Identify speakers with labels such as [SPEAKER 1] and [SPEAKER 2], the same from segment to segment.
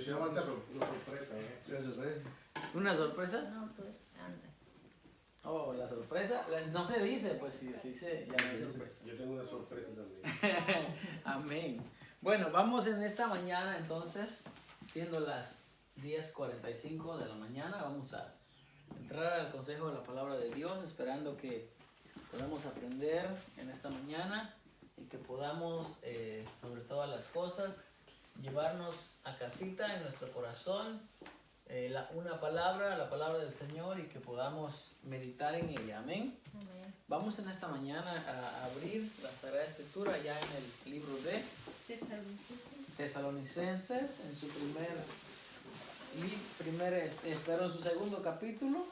[SPEAKER 1] se levanta una sorpresa, ¿Una sorpresa?
[SPEAKER 2] ¿Una sorpresa?
[SPEAKER 3] No, pues, anda.
[SPEAKER 2] Oh, la sorpresa. No se dice, pues si se dice, ya no es sorpresa.
[SPEAKER 1] Yo tengo una sorpresa también.
[SPEAKER 2] Amén. Bueno, vamos en esta mañana entonces, siendo las 10:45 de la mañana, vamos a entrar al consejo de la palabra de Dios, esperando que podamos aprender en esta mañana y que podamos, sobre todas las cosas, llevarnos a casita en nuestro corazón una palabra, la palabra del Señor, y que podamos meditar en ella. Amén.
[SPEAKER 3] Amén.
[SPEAKER 2] Vamos en esta mañana a abrir la Sagrada Escritura ya en el libro de Tesalonicenses, en su en su segundo capítulo,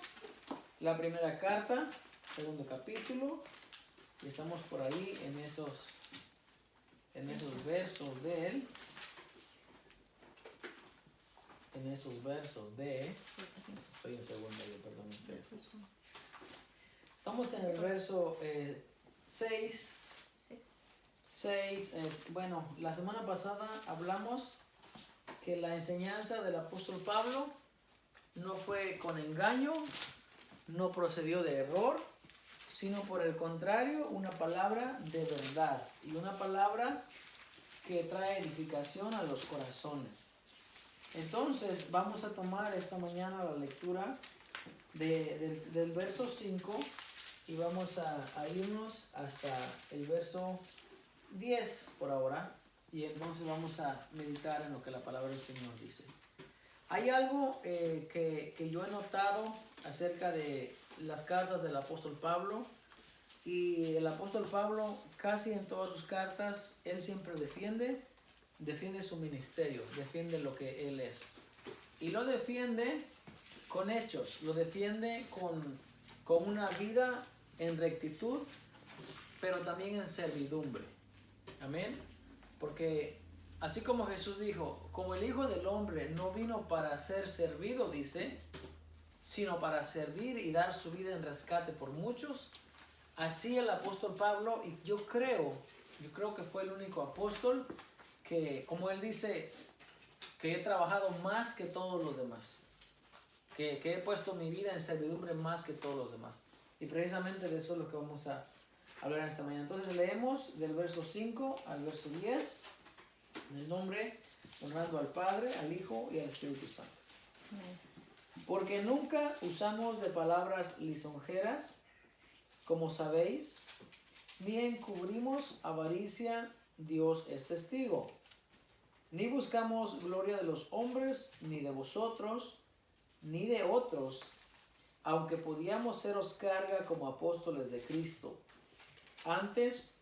[SPEAKER 2] la primera carta, segundo capítulo, y estamos por ahí en esos versos de él. En esos versos de... Estoy en segundo, perdón ustedes. Estamos en el verso 6. 6 es, bueno, la semana pasada hablamos que la enseñanza del apóstol Pablo no fue con engaño, no procedió de error, sino por el contrario, una palabra de verdad y una palabra que trae edificación a los corazones. Entonces vamos a tomar esta mañana la lectura del verso 5 y vamos a irnos hasta el verso 10 por ahora, y entonces vamos a meditar en lo que la palabra del Señor dice. Hay algo que yo he notado acerca de las cartas del apóstol Pablo, y el apóstol Pablo casi en todas sus cartas, él siempre defiende su ministerio, defiende lo que él es. Y lo defiende con hechos, lo defiende con una vida en rectitud, pero también en servidumbre. Amén. Porque así como Jesús dijo, como el Hijo del Hombre no vino para ser servido, dice, sino para servir y dar su vida en rescate por muchos, así el apóstol Pablo, y yo creo que fue el único apóstol que, como él dice, que he trabajado más que todos los demás, que he puesto mi vida en servidumbre más que todos los demás. Y precisamente de eso es lo que vamos a hablar en esta mañana. Entonces leemos del verso 5 al verso 10, en el nombre, honrando al Padre, al Hijo y al Espíritu Santo.
[SPEAKER 3] Amén.
[SPEAKER 2] Porque nunca usamos de palabras lisonjeras, como sabéis, ni encubrimos avaricia, Dios es testigo. Ni buscamos gloria de los hombres, ni de vosotros, ni de otros, aunque podíamos seros carga como apóstoles de Cristo. Antes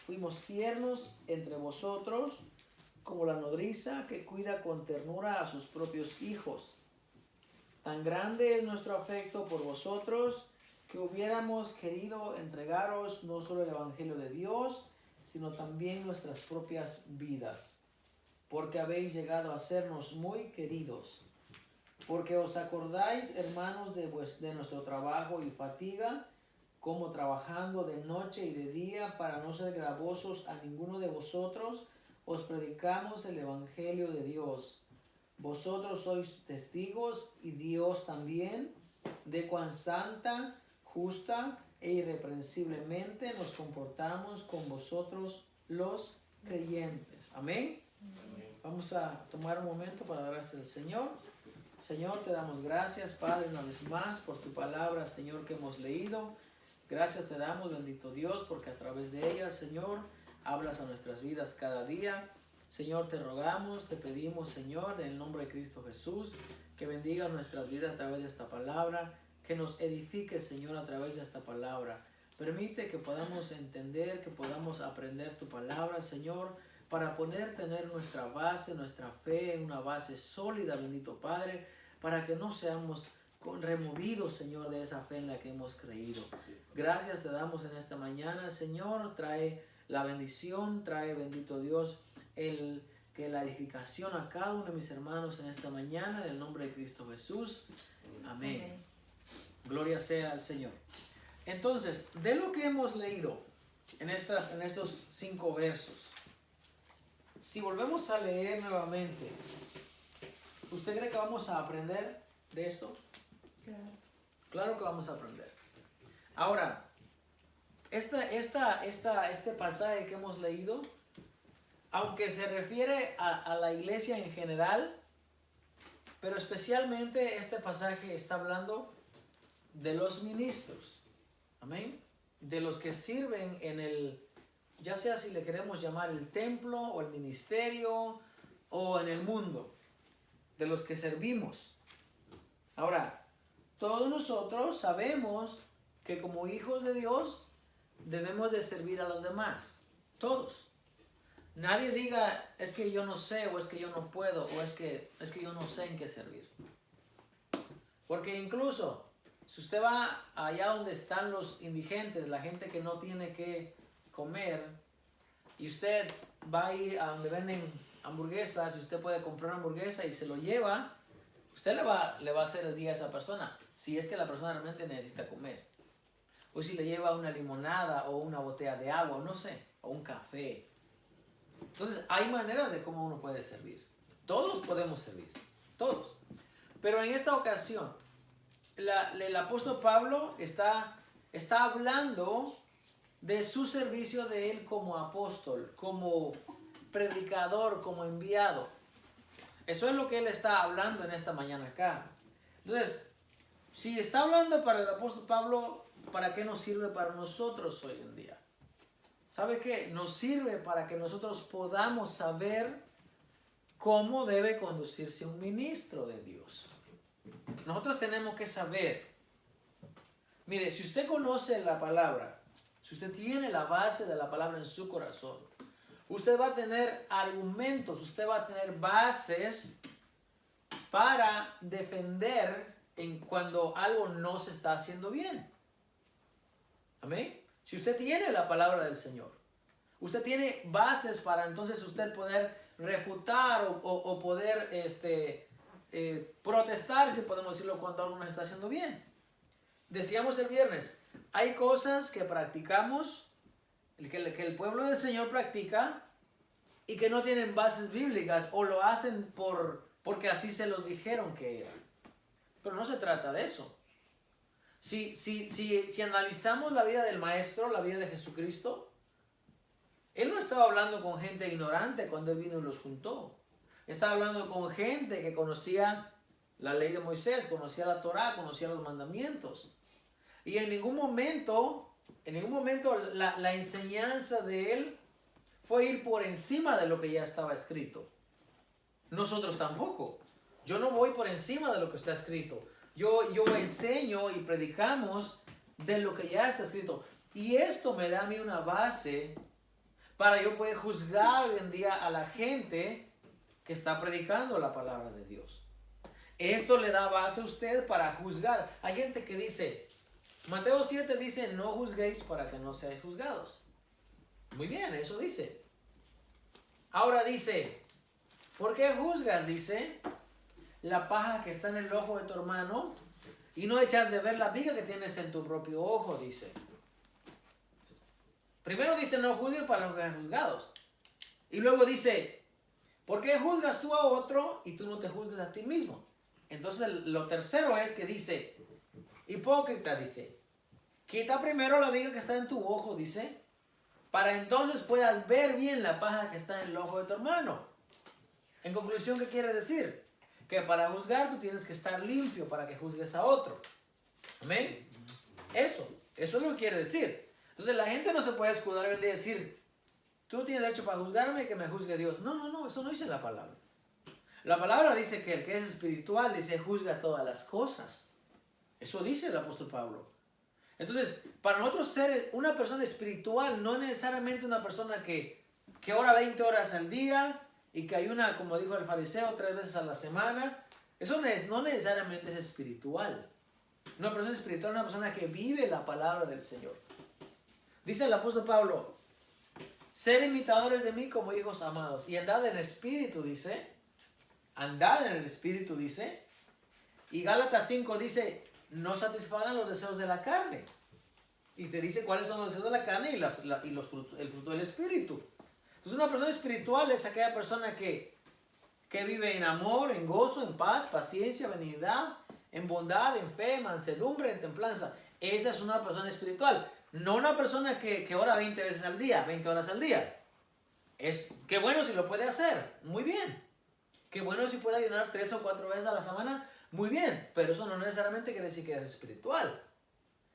[SPEAKER 2] fuimos tiernos entre vosotros, como la nodriza que cuida con ternura a sus propios hijos. Tan grande es nuestro afecto por vosotros, que hubiéramos querido entregaros no solo el Evangelio de Dios, sino también nuestras propias vidas, porque habéis llegado a sernos muy queridos. Porque os acordáis, hermanos, de nuestro trabajo y fatiga, como trabajando de noche y de día para no ser gravosos a ninguno de vosotros, os predicamos el Evangelio de Dios. Vosotros sois testigos, y Dios también, de cuán santa, justa e irreprensiblemente nos comportamos con vosotros los creyentes. Amén. Vamos a tomar un momento para dar gracias al Señor. Señor, te damos gracias, Padre, una vez más por tu palabra, Señor, que hemos leído. Gracias te damos, bendito Dios, porque a través de ella, Señor, hablas a nuestras vidas cada día. Señor, te rogamos, te pedimos, Señor, en el nombre de Cristo Jesús, que bendiga nuestras vidas a través de esta palabra, que nos edifique, Señor, a través de esta palabra. Permite que podamos entender, que podamos aprender tu palabra, Señor, para poder tener nuestra base, nuestra fe, una base sólida, bendito Padre, para que no seamos removidos, Señor, de esa fe en la que hemos creído. Gracias te damos en esta mañana, Señor. Trae la bendición, trae, bendito Dios, que la edificación a cada uno de mis hermanos en esta mañana, en el nombre de Cristo Jesús. Amén.
[SPEAKER 3] Amén.
[SPEAKER 2] Gloria sea al Señor. Entonces, de lo que hemos leído en estos 5 versos, si volvemos a leer nuevamente ¿Usted cree que vamos a aprender de esto?
[SPEAKER 3] Claro.
[SPEAKER 2] Claro que vamos a aprender. Ahora, este pasaje que hemos leído, aunque se refiere a la iglesia en general, pero especialmente este pasaje está hablando de los ministros. Amén. De los que sirven en el, ya sea si le queremos llamar el templo o el ministerio o en el mundo, de los que servimos. Ahora, todos nosotros sabemos que como hijos de Dios debemos de servir a los demás. Todos. Nadie diga, es que yo no sé, o es que yo no puedo, o es que yo no sé en qué servir. Porque incluso, si usted va allá donde están los indigentes, la gente que no tiene que comer, y usted va ahí a donde venden hamburguesas, y usted puede comprar una hamburguesa y se lo lleva, usted le va a hacer el día a esa persona, si es que la persona realmente necesita comer. O si le lleva una limonada, o una botella de agua, o no sé, o un café. Entonces, hay maneras de cómo uno puede servir. Todos podemos servir, todos. Pero en esta ocasión, el apóstol Pablo está hablando de su servicio de él como apóstol, como predicador, como enviado. Eso es lo que él está hablando en esta mañana acá. Entonces, si está hablando para el apóstol Pablo, ¿para qué nos sirve para nosotros hoy en día? ¿Sabe qué? Nos sirve para que nosotros podamos saber cómo debe conducirse un ministro de Dios. Nosotros tenemos que saber. Mire, si usted conoce la palabra, si usted tiene la base de la palabra en su corazón, usted va a tener argumentos, usted va a tener bases para defender cuando algo no se está haciendo bien. Amén. Si usted tiene la palabra del Señor, usted tiene bases para entonces usted poder refutar o poder protestar, si podemos decirlo, cuando algo no se está haciendo bien. Decíamos el viernes, hay cosas que practicamos, que el pueblo del Señor practica y que no tienen bases bíblicas o lo hacen porque así se los dijeron que era. Pero no se trata de eso. Si analizamos la vida del Maestro, la vida de Jesucristo, Él no estaba hablando con gente ignorante cuando Él vino y los juntó. Estaba hablando con gente que conocía la ley de Moisés, conocía la Torá, conocía los mandamientos. Y en ningún momento la enseñanza de Él fue ir por encima de lo que ya estaba escrito. Nosotros tampoco. Yo no voy por encima de lo que está escrito. Yo enseño y predicamos de lo que ya está escrito. Y esto me da a mí una base para yo poder juzgar hoy en día a la gente que está predicando la palabra de Dios. Esto le da base a usted para juzgar. Hay gente que dice, Mateo 7 dice, no juzguéis para que no seáis juzgados. Muy bien, eso dice. Ahora dice, ¿por qué juzgas? Dice, la paja que está en el ojo de tu hermano y no echas de ver la viga que tienes en tu propio ojo, dice. Primero dice, no juzgues para no sean juzgados. Y luego dice, ¿por qué juzgas tú a otro y tú no te juzgas a ti mismo? Entonces lo tercero es que dice, hipócrita, dice, quita primero la viga que está en tu ojo, dice, para entonces puedas ver bien la paja que está en el ojo de tu hermano. En conclusión, ¿qué quiere decir? Que para juzgar tú tienes que estar limpio para que juzgues a otro. Amén. Eso es lo que quiere decir. Entonces la gente no se puede escudar en decir, tú no tienes derecho para juzgarme y que me juzgue Dios. No, eso no dice la palabra. La palabra dice que el que es espiritual dice juzga todas las cosas. Eso dice el apóstol Pablo. Entonces, para nosotros ser una persona espiritual, no necesariamente una persona que ora 20 horas al día y que ayuna, como dijo el fariseo, 3 veces a la semana. Eso no necesariamente es espiritual. Una persona espiritual es una persona que vive la palabra del Señor. Dice el apóstol Pablo, ser imitadores de mí como hijos amados. Y andad en el espíritu, dice. Andad en el espíritu, dice. Y Gálatas 5 dice, no satisfagan los deseos de la carne. Y te dice cuáles son los deseos de la carne y el fruto del espíritu. Entonces una persona espiritual es aquella persona que que vive en amor, en gozo, en paz, paciencia, benignidad, en bondad, en fe, mansedumbre, en templanza. Esa es una persona espiritual. No una persona que ora 20 veces al día, 20 horas al día. Qué bueno si lo puede hacer, muy bien. Qué bueno si puede ayunar 3 o 4 veces a la semana, muy bien. Pero eso no necesariamente quiere decir que es espiritual.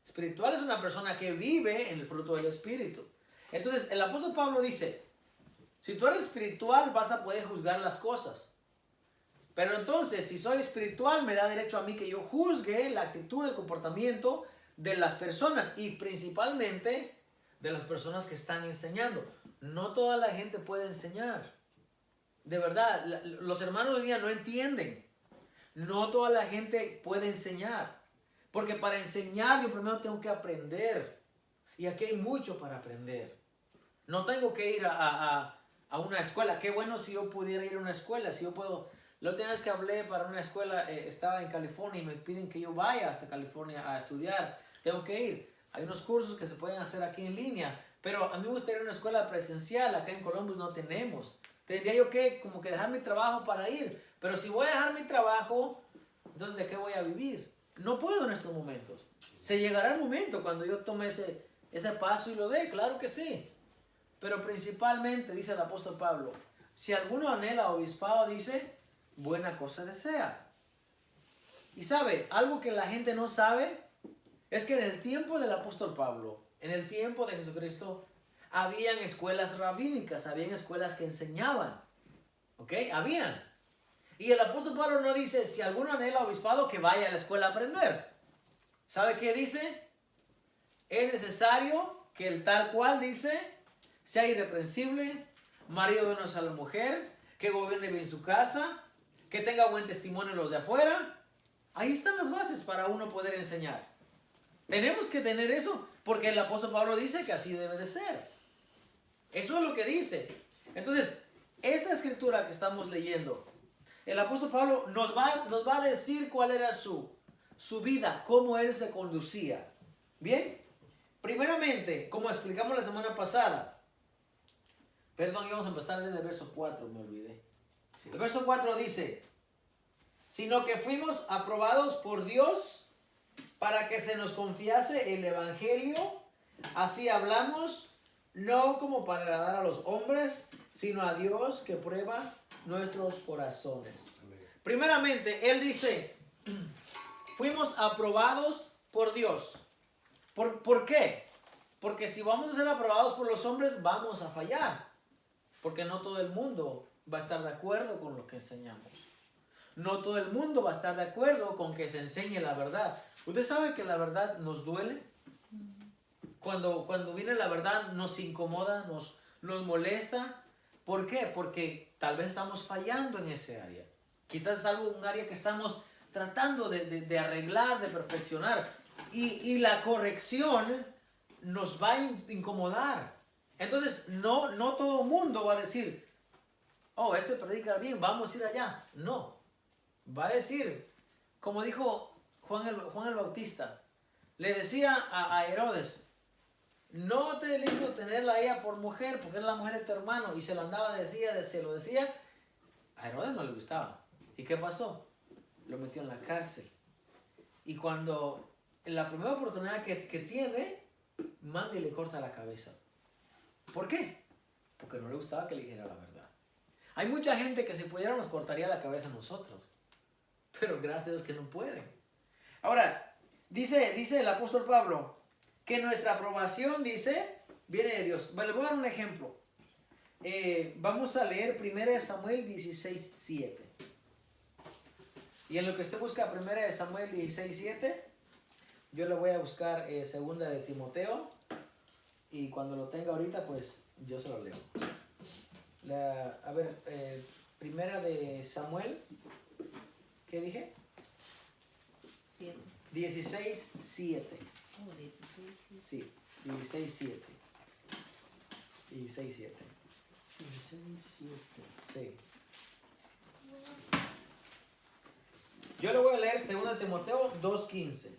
[SPEAKER 2] Espiritual es una persona que vive en el fruto del Espíritu. Entonces, el apóstol Pablo dice, si tú eres espiritual, vas a poder juzgar las cosas. Pero entonces, si soy espiritual, me da derecho a mí que yo juzgue la actitud, el comportamiento de las personas y principalmente de las personas que están enseñando. No toda la gente puede enseñar. De verdad, los hermanos hoy día no entienden. No toda la gente puede enseñar. Porque para enseñar yo primero tengo que aprender. Y aquí hay mucho para aprender. No tengo que ir a una escuela. Qué bueno si yo pudiera ir a una escuela. Si yo puedo. La última vez que hablé para una escuela, estaba en California y me piden que yo vaya hasta California a estudiar. Tengo que ir. Hay unos cursos que se pueden hacer aquí en línea. Pero a mí me gustaría ir a una escuela presencial. Acá en Columbus no tenemos. Tendría yo que como que dejar mi trabajo para ir. Pero si voy a dejar mi trabajo, entonces ¿de qué voy a vivir? No puedo en estos momentos. Se llegará el momento cuando yo tome ese paso y lo dé. Claro que sí. Pero principalmente, dice el apóstol Pablo, si alguno anhela obispado, dice, buena cosa desea. Y sabe, algo que la gente no sabe es que en el tiempo del apóstol Pablo, en el tiempo de Jesucristo, habían escuelas rabínicas, habían escuelas que enseñaban. ¿Ok? Habían. Y el apóstol Pablo no dice, si alguno anhela obispado, que vaya a la escuela a aprender. ¿Sabe qué dice? Es necesario que el tal cual dice, sea irreprensible, marido de una sola mujer, que gobierne bien su casa, que tenga buen testimonio en los de afuera. Ahí están las bases para uno poder enseñar. Tenemos que tener eso, porque el apóstol Pablo dice que así debe de ser. Eso es lo que dice. Entonces, esta escritura que estamos leyendo, el apóstol Pablo nos va a decir cuál era su vida, cómo él se conducía. Bien, primeramente, como explicamos la semana pasada, perdón, íbamos a empezar desde el verso 4, me olvidé. El verso 4 dice, sino que fuimos aprobados por Dios para que se nos confiase el evangelio, así hablamos, no como para agradar a los hombres, sino a Dios que prueba nuestros corazones.
[SPEAKER 1] Amén.
[SPEAKER 2] Primeramente, él dice, fuimos aprobados por Dios. ¿Por qué? Porque si vamos a ser aprobados por los hombres, vamos a fallar. Porque no todo el mundo va a estar de acuerdo con lo que enseñamos. No todo el mundo va a estar de acuerdo con que se enseñe la verdad. ¿Usted sabe que la verdad nos duele? Cuando viene la verdad nos incomoda, nos molesta. ¿Por qué? Porque tal vez estamos fallando en ese área. Quizás es un área que estamos tratando de arreglar, de perfeccionar. Y la corrección nos va a incomodar. Entonces, no todo el mundo va a decir, oh, este predica bien, vamos a ir allá. No. Va a decir, como dijo Juan el Bautista, le decía a Herodes, no te listo tenerla a ella por mujer, porque es la mujer de tu hermano. Y se lo se lo decía. A Herodes no le gustaba. ¿Y qué pasó? Lo metió en la cárcel. Y cuando, en la primera oportunidad que tiene, manda y le corta la cabeza. ¿Por qué? Porque no le gustaba que le dijera la verdad. Hay mucha gente que si pudiera nos cortaría la cabeza a nosotros. Pero gracias a Dios que no pueden. Ahora, dice el apóstol Pablo, que nuestra aprobación, dice, viene de Dios. Les voy a dar un ejemplo. Vamos a leer 1 Samuel 16, 7. Y en lo que usted busca 1 Samuel 16, 7, yo le voy a buscar 2 de Timoteo. Y cuando lo tenga ahorita, pues yo se lo leo. A ver, 1 de Samuel, ¿qué dije?
[SPEAKER 3] 7.
[SPEAKER 2] 16, 7.
[SPEAKER 3] Oh, 16.
[SPEAKER 2] Sí, 16, 7. 16, 7.
[SPEAKER 1] 16, 7.
[SPEAKER 2] Sí. Yo le voy a leer 2 Timoteo 2:15.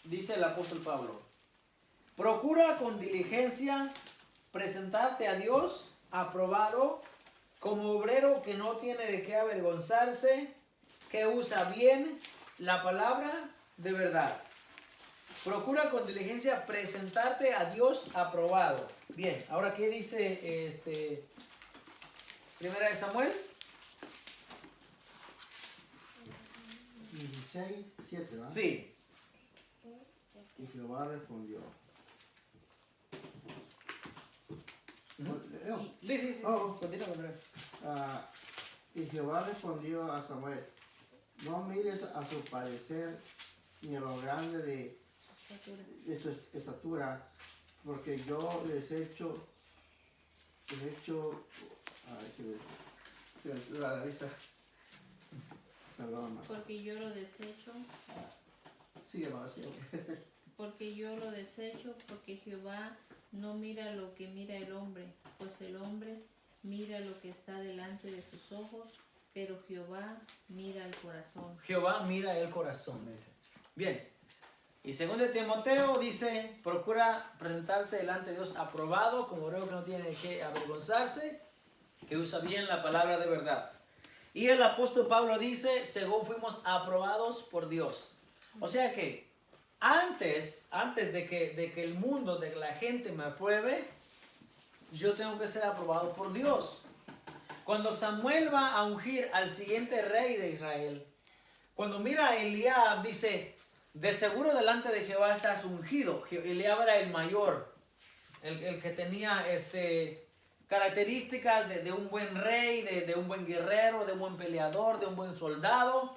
[SPEAKER 2] Dice el apóstol Pablo, procura con diligencia presentarte a Dios aprobado como obrero que no tiene de qué avergonzarse, que usa bien la palabra de verdad. Procura con diligencia presentarte a Dios aprobado. Bien, ahora ¿qué dice Primera de Samuel?
[SPEAKER 1] 16, 7, ¿verdad?
[SPEAKER 2] Sí.
[SPEAKER 1] Y Jehová respondió.
[SPEAKER 2] Ujú.
[SPEAKER 1] Leo.
[SPEAKER 2] Sí.
[SPEAKER 1] Oh.
[SPEAKER 2] Continúa.
[SPEAKER 1] Ah, y Jehová respondió a Samuel, no mires a su parecer ni a lo grande de su estatura, porque yo les he hecho, ay, que la vista, perdón,
[SPEAKER 3] Porque yo lo desecho,
[SPEAKER 1] sigue más, sigue.
[SPEAKER 3] porque yo lo desecho, porque Jehová no mira lo que mira el hombre, pues el hombre mira lo que está delante de sus ojos, pero Jehová mira el corazón.
[SPEAKER 2] Jehová mira el corazón, dice. Bien. Y según de Timoteo dice, procura presentarte delante de Dios aprobado, como obrero que no tiene de qué avergonzarse, que usa bien la palabra de verdad. Y el apóstol Pablo dice, según fuimos aprobados por Dios. O sea que antes de que el mundo, de que la gente me apruebe, yo tengo que ser aprobado por Dios. Cuando Samuel va a ungir al siguiente rey de Israel, cuando mira a Eliab, dice, de seguro delante de Jehová estás ungido. Eliab era el mayor, el que tenía características de un buen rey, de un buen guerrero, de un buen peleador, de un buen soldado.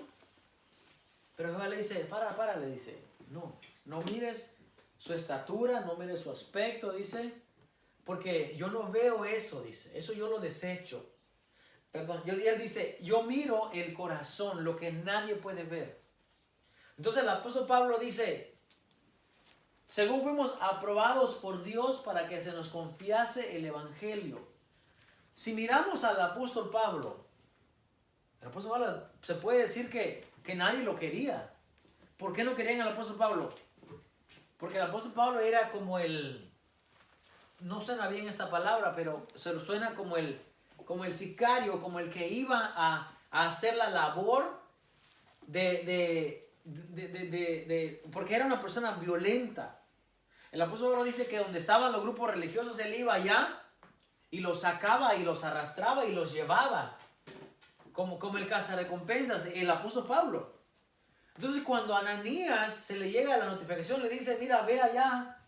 [SPEAKER 2] Pero Jehová le dice, para, le dice, no mires su estatura, no mires su aspecto, dice, porque yo no veo eso, dice, eso yo lo desecho. Perdón, y él dice, yo miro el corazón, lo que nadie puede ver. Entonces el apóstol Pablo dice, según fuimos aprobados por Dios para que se nos confiase el evangelio. Si miramos al apóstol Pablo, el apóstol Pablo se puede decir que nadie lo quería. ¿Por qué no querían al apóstol Pablo? Porque el apóstol Pablo era como no suena bien esta palabra, pero se lo suena como el sicario, como el que iba a hacer la labor porque era una persona violenta. El apóstol Pablo dice que donde estaban los grupos religiosos, él iba allá y los sacaba y los arrastraba y los llevaba. Como el cazarrecompensas, el apóstol Pablo. Entonces cuando a Ananías se le llega la notificación, le dice, mira, ve allá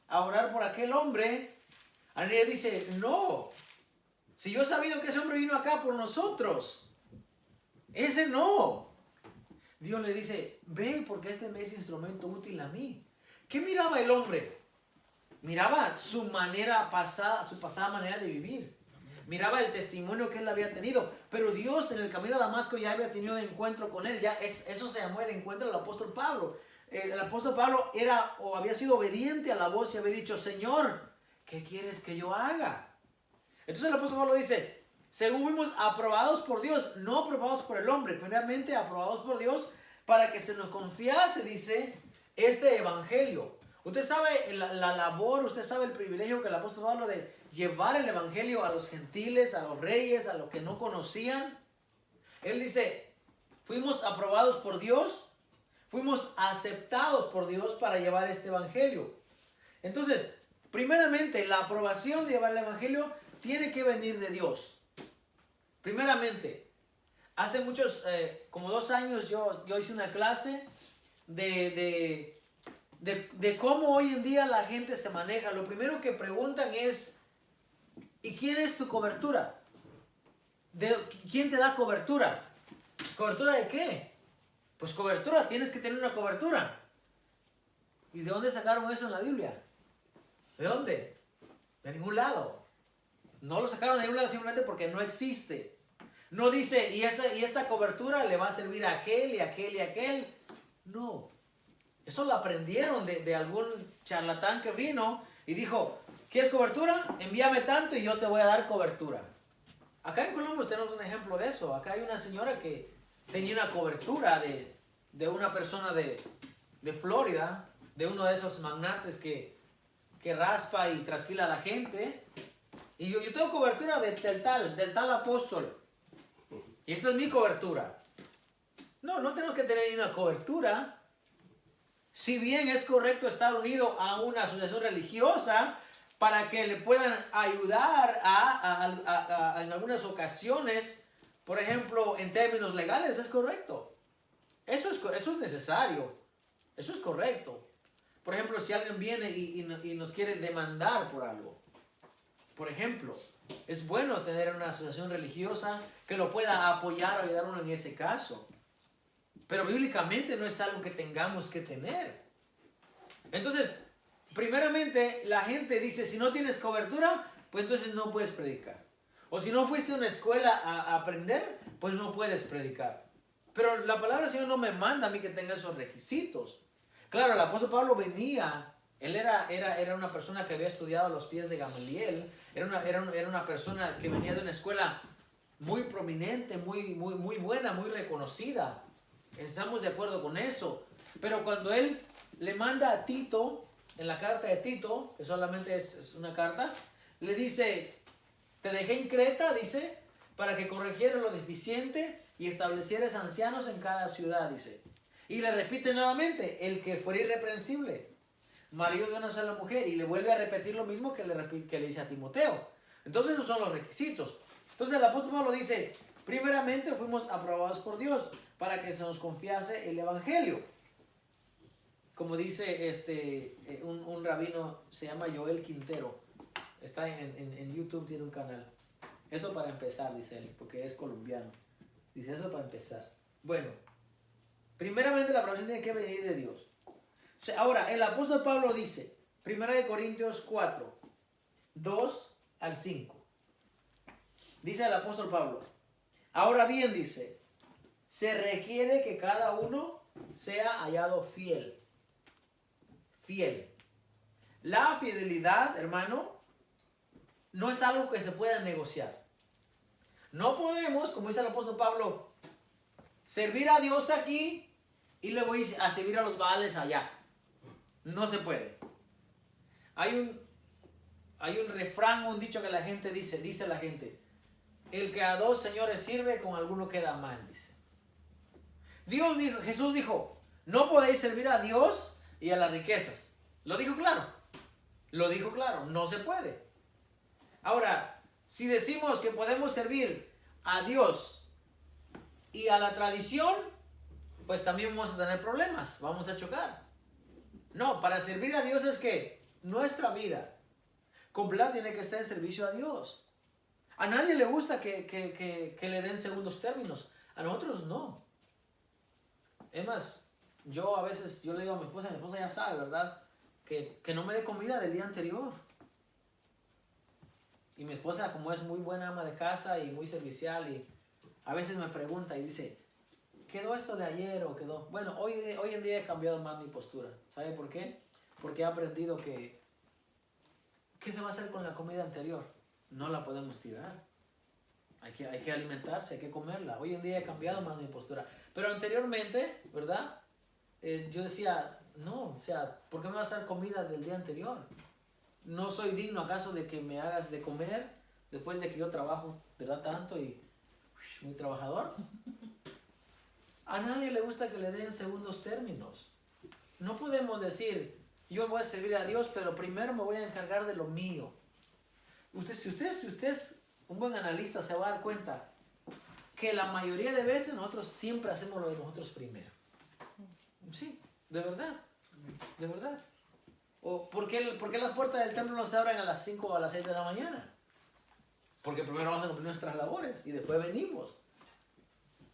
[SPEAKER 2] a orar por aquel hombre. Ananías dice, no. Si yo he sabido que ese hombre vino acá por nosotros. Ese no. Dios le dice, ve porque este me es instrumento útil a mí. ¿Qué miraba el hombre? Miraba su pasada manera de vivir. Miraba el testimonio que él había tenido. Pero Dios en el camino a Damasco ya había tenido un encuentro con él. Eso se llamó el encuentro del apóstol Pablo. El apóstol Pablo había sido obediente a la voz y había dicho, Señor, ¿qué quieres que yo haga? Entonces el apóstol Pablo dice, según fuimos aprobados por Dios, no aprobados por el hombre, primeramente aprobados por Dios para que se nos confiase, dice, este evangelio. Usted sabe la labor, usted sabe el privilegio que el apóstol Pablo de llevar el evangelio a los gentiles, a los reyes, a los que no conocían. Él dice, fuimos aprobados por Dios, fuimos aceptados por Dios para llevar este evangelio. Entonces, primeramente, la aprobación de llevar el evangelio tiene que venir de Dios. Primeramente, hace como 2 años yo hice una clase de cómo hoy en día la gente se maneja. Lo primero que preguntan es, ¿y quién es tu cobertura? ¿Quién te da cobertura? ¿Cobertura de qué? Pues cobertura, tienes que tener una cobertura. ¿Y de dónde sacaron eso en la Biblia? ¿De dónde? De ningún lado. No lo sacaron de ningún lado simplemente porque no existe. No dice, y esta cobertura le va a servir a aquel y aquel y aquel. No. Eso lo aprendieron de algún charlatán que vino y dijo, ¿quieres cobertura? Envíame tanto y yo te voy a dar cobertura. Acá en Columbus tenemos un ejemplo de eso. Acá hay una señora que tenía una cobertura de una persona de Florida, de uno de esos magnates que raspa y transpila a la gente. Y yo tengo cobertura del tal apóstol. Y esta es mi cobertura. No, no tenemos que tener una cobertura. Si bien es correcto estar unido a una asociación religiosa para que le puedan ayudar en algunas ocasiones, por ejemplo, en términos legales, es correcto. Eso es necesario. Eso es correcto. Por ejemplo, si alguien viene y nos quiere demandar por algo. Por ejemplo, es bueno tener una asociación religiosa que lo pueda apoyar o ayudarnos en ese caso. Pero bíblicamente no es algo que tengamos que tener. Entonces, primeramente, la gente dice, si no tienes cobertura, pues entonces no puedes predicar. O si no fuiste a una escuela a aprender, pues no puedes predicar. Pero la palabra del Señor no me manda a mí que tenga esos requisitos. Claro, el apóstol Pablo venía, él era una persona que había estudiado a los pies de Gamaliel, era una persona que venía de una escuela muy prominente, muy buena, muy reconocida. Estamos de acuerdo con eso. Pero cuando él le manda a Tito, en la carta de Tito, que solamente es una carta, le dice, te dejé en Creta, dice, para que corrigieras lo deficiente y establecieras ancianos en cada ciudad, dice. Y le repite nuevamente, el que fuera irreprensible, marido de una sola mujer, y le vuelve a repetir lo mismo que le dice a Timoteo. Entonces esos son los requisitos. Entonces el apóstol Pablo dice, primeramente fuimos aprobados por Dios para que se nos confiase el evangelio. Como dice un rabino, se llama Joel Quintero, está en YouTube, tiene un canal. Eso para empezar, dice él, porque es colombiano. Dice eso para empezar. Bueno, primeramente la aprobación tiene que venir de Dios. Ahora, el apóstol Pablo dice, 1 Corintios 4, 2 al 5. Dice el apóstol Pablo, ahora bien, dice, se requiere que cada uno sea hallado fiel. Fiel. La fidelidad, hermano, no es algo que se pueda negociar. No podemos, como dice el apóstol Pablo, servir a Dios aquí y luego ir a servir a los Baales allá. No se puede. Hay un refrán, un dicho que la gente dice la gente, el que a dos señores sirve, con alguno queda mal, dice. Jesús dijo, no podéis servir a Dios y a las riquezas. Lo dijo claro, no se puede. Ahora, si decimos que podemos servir a Dios y a la tradición, pues también vamos a tener problemas, vamos a chocar. No, para servir a Dios es que nuestra vida completa tiene que estar en servicio a Dios. A nadie le gusta que le den segundos términos, a nosotros no. Es más, yo le digo a mi esposa ya sabe, ¿verdad? Que no me dé comida del día anterior. Y mi esposa, como es muy buena ama de casa y muy servicial, y a veces me pregunta y dice, ¿quedó esto de ayer o quedó? Bueno, hoy en día he cambiado más mi postura. ¿Sabe por qué? Porque he aprendido que ¿qué se va a hacer con la comida anterior? No la podemos tirar. Hay que alimentarse, hay que comerla. Hoy en día he cambiado más mi postura. Pero anteriormente, ¿verdad? Yo decía, no, o sea, ¿por qué me vas a dar comida del día anterior? ¿No soy digno acaso de que me hagas de comer después de que yo trabajo, ¿verdad? Tanto y muy trabajador. A nadie le gusta que le den segundos términos. No podemos decir, yo voy a servir a Dios, pero primero me voy a encargar de lo mío. Si usted es un buen analista, se va a dar cuenta que la mayoría de veces nosotros siempre hacemos lo de nosotros primero. Sí, de verdad. De verdad. ¿O por qué las puertas del templo no se abren a las 5 o a las 6 de la mañana? Porque primero vamos a cumplir nuestras labores y después venimos.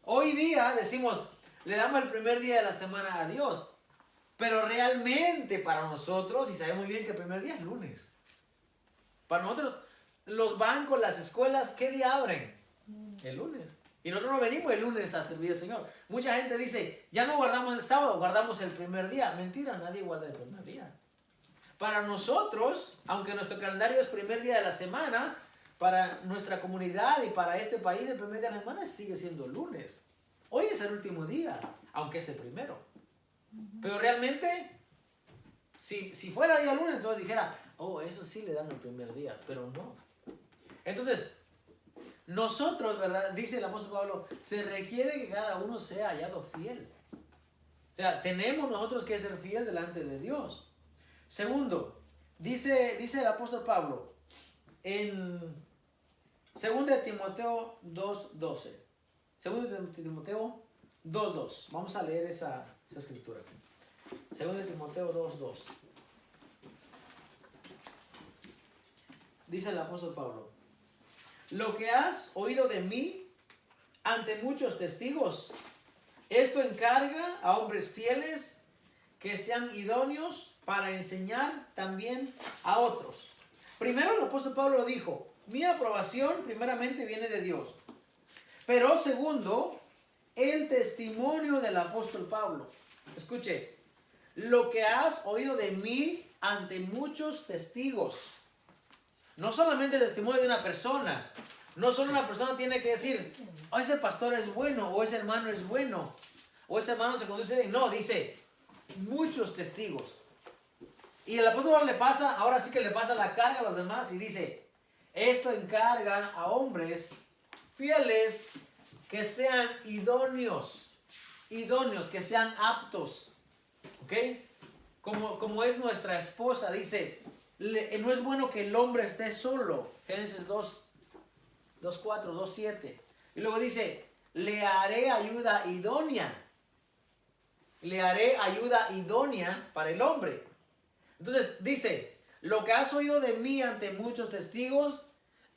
[SPEAKER 2] Hoy día decimos, le damos el primer día de la semana a Dios. Pero realmente para nosotros, y sabemos muy bien que el primer día es lunes. Para nosotros, los bancos, las escuelas, ¿qué día abren? El lunes. Y nosotros no venimos el lunes a servir al Señor. Mucha gente dice, ya no guardamos el sábado, guardamos el primer día. Mentira, nadie guarda el primer día. Para nosotros, aunque nuestro calendario es primer día de la semana, para nuestra comunidad y para este país, el primer día de la semana sigue siendo lunes. Hoy es el último día, aunque es el primero. Pero realmente, si fuera día lunes, entonces dijera, oh, eso sí le dan el primer día, pero no. Entonces, nosotros, ¿verdad? Dice el apóstol Pablo, se requiere que cada uno sea hallado fiel. O sea, tenemos nosotros que ser fiel delante de Dios. Segundo, dice el apóstol Pablo en 2 Timoteo 2:12. 2 Timoteo 2:2. Vamos a leer esa escritura. 2 Timoteo 2:2. Dice el apóstol Pablo, lo que has oído de mí ante muchos testigos, esto encarga a hombres fieles que sean idóneos para enseñar también a otros. Primero el apóstol Pablo dijo, mi aprobación primeramente viene de Dios. Pero segundo, el testimonio del apóstol Pablo. Escuche, lo que has oído de mí ante muchos testigos. No solamente el testimonio de una persona. No solo una persona tiene que decir, oh, ese pastor es bueno, o ese hermano es bueno, o ese hermano se conduce bien. No, dice, muchos testigos. Y el apóstol Pablo le pasa, ahora sí que le pasa la carga a los demás y dice, esto encarga a hombres fieles que sean idóneos, que sean aptos. ¿Ok? Como es nuestra esposa, dice, no es bueno que el hombre esté solo. Génesis 2:4, 2:7. Y luego dice, le haré ayuda idónea. Le haré ayuda idónea para el hombre. Entonces dice, lo que has oído de mí ante muchos testigos,